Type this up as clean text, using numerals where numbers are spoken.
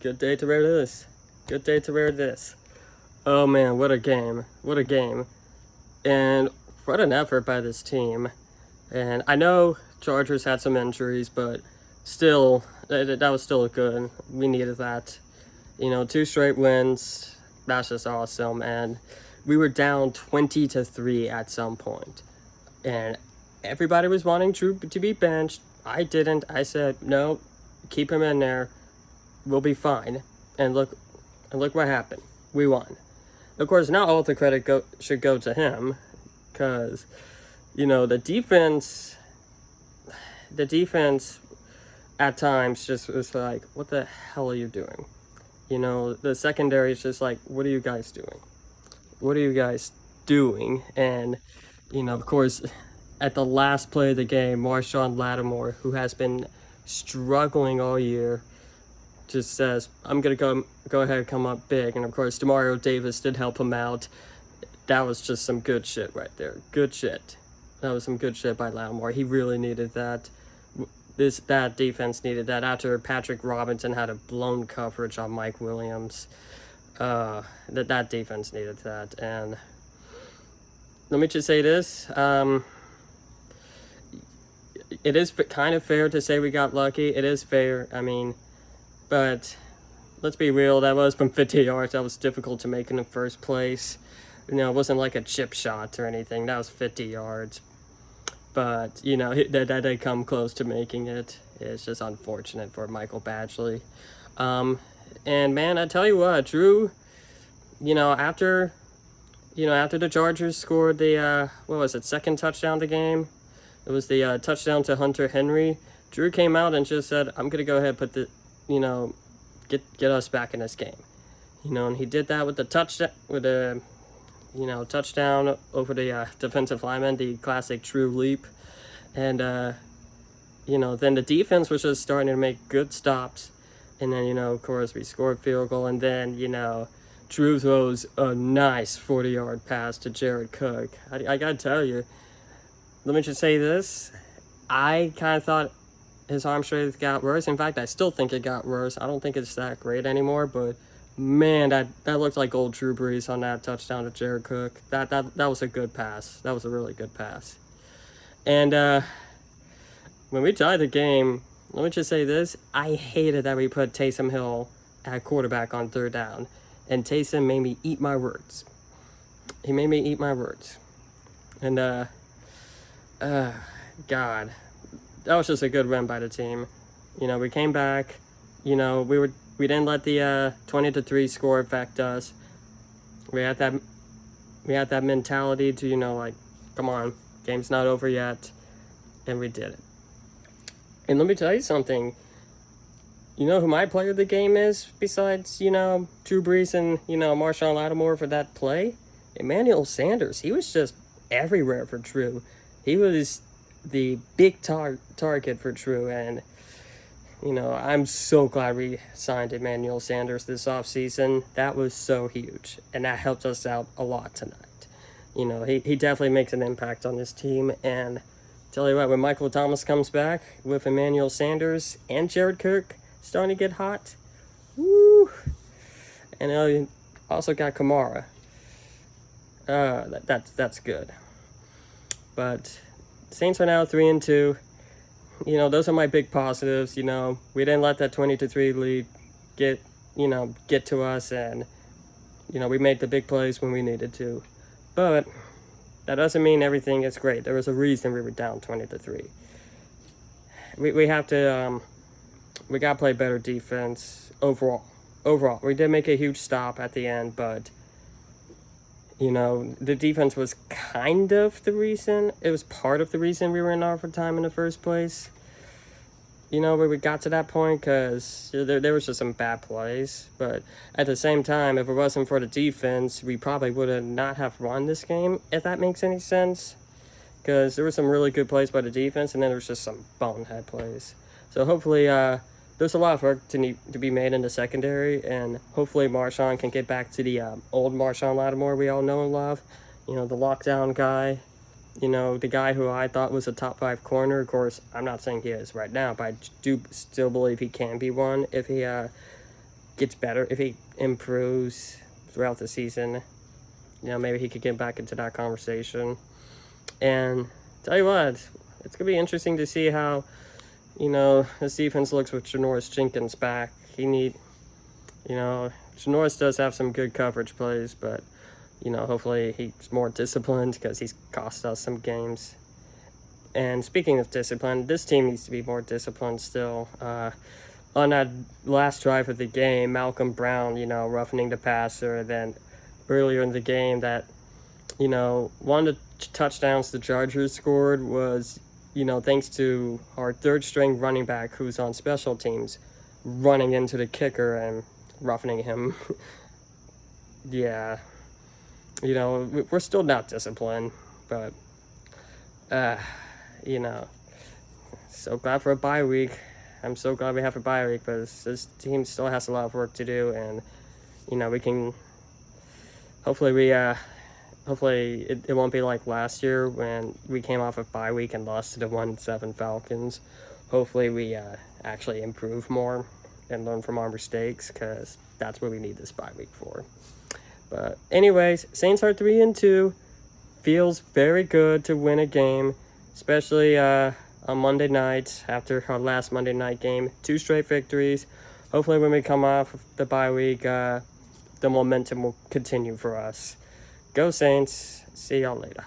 Good day to wear this. Good day to wear this. Oh man, what a game. What a game. And what an effort by this team. And I know Chargers had some injuries, but still, that was still good. We needed that. 2 straight wins. That's just awesome. And we were down 20-3 at some point. And everybody was wanting Drew to be benched. I didn't. I said, no, keep him in there. We'll be fine. And look what happened. We won. Of course, not all the credit should go to him, because the defense at times just was like, what the hell are you doing? The secondary is just like, what are you guys doing? What are you guys doing? And of course, at the last play of the game, Marshon Lattimore, who has been struggling all year, just says, I'm going to go ahead and come up big. And of course, Demario Davis did help him out. That was just some good shit right there. Good shit. That was some good shit by Lattimore. He really needed that. That defense needed that after Patrick Robinson had a blown coverage on Mike Williams. That defense needed that. And let me just say this. It is kind of fair to say we got lucky. It is fair. But let's be real, that was from 50 yards. That was difficult to make in the first place. It wasn't like a chip shot or anything. That was 50 yards. But, that they come close to making it. It's just unfortunate for Michael Badgley. And, man, I tell you what, Drew, after the Chargers scored the, second touchdown of the game? It was the touchdown to Hunter Henry. Drew came out and just said, I'm going to go ahead and put the, get us back in this game. And he did that with the touchdown, touchdown over the defensive lineman, the classic Drew leap. And, then the defense was just starting to make good stops. And then, of course, we scored field goal. And then, Drew throws a nice 40-yard pass to Jared Cook. I got to tell you, let me just say this. I kind of thought his arm strength got worse. In fact, I still think it got worse. I don't think it's that great anymore, but man, that looked like old Drew Brees on that touchdown to Jared Cook. That was a good pass. That was a really good pass. And when we tied the game, let me just say this. I hated that we put Taysom Hill at quarterback on third down. And Taysom made me eat my words. He made me eat my words. And, God, that was just a good win by the team. We came back. We didn't let the 20-3 score affect us. We had that mentality to come on, game's not over yet, and we did it. And let me tell you something. You know who my player of the game is besides Drew Brees and Marshon Lattimore for that play? Emmanuel Sanders. He was just everywhere for Drew. He was the big target for Drew, and I'm so glad we signed Emmanuel Sanders this offseason. That was so huge, and that helped us out a lot tonight. He definitely makes an impact on this team, and tell you what, when Michael Thomas comes back with Emmanuel Sanders and Jared Cook starting to get hot, woo! And you also got Kamara. That's good. But Saints are now 3-2. Those are my big positives. We didn't let that 20-3 lead get to us, and we made the big plays when we needed to. But that doesn't mean everything is great. There was a reason we were down 20-3. We have to we got to play better defense overall. We did make a huge stop at the end, but the defense was kind of the reason. It was part of the reason we were in overtime in the first place. Where we got to that point, because there was just some bad plays. But at the same time, if it wasn't for the defense, we probably would have not have won this game, if that makes any sense. Because there were some really good plays by the defense, and then there was just some bonehead plays. So hopefully, there's a lot of work to be made in the secondary, and hopefully Marshon can get back to the old Marshon Lattimore we all know and love. The lockdown guy. The guy who I thought was a top 5 corner. Of course, I'm not saying he is right now, but I do still believe he can be one if he gets better, if he improves throughout the season, maybe he could get back into that conversation. And tell you what, it's gonna be interesting to see how this defense looks with Janoris Jenkins back. Janoris does have some good coverage plays, but hopefully he's more disciplined because he's cost us some games. And speaking of discipline, this team needs to be more disciplined still. On that last drive of the game, Malcolm Brown, roughening the passer. Then earlier in the game, that, one of the touchdowns the Chargers scored was, thanks to our third string running back who's on special teams running into the kicker and roughening him. Yeah. We're still not disciplined, but, so glad for a bye week. I'm so glad we have a bye week, but this team still has a lot of work to do, and we can hopefully it won't be like last year when we came off of bye week and lost to the 1-7 Falcons. Hopefully we actually improve more and learn from our mistakes, because that's what we need this bye week for. But anyways, Saints are 3-2. Feels very good to win a game, especially on Monday night after our last Monday night game. 2 straight victories. Hopefully when we come off the bye week, the momentum will continue for us. Go Saints. See y'all later.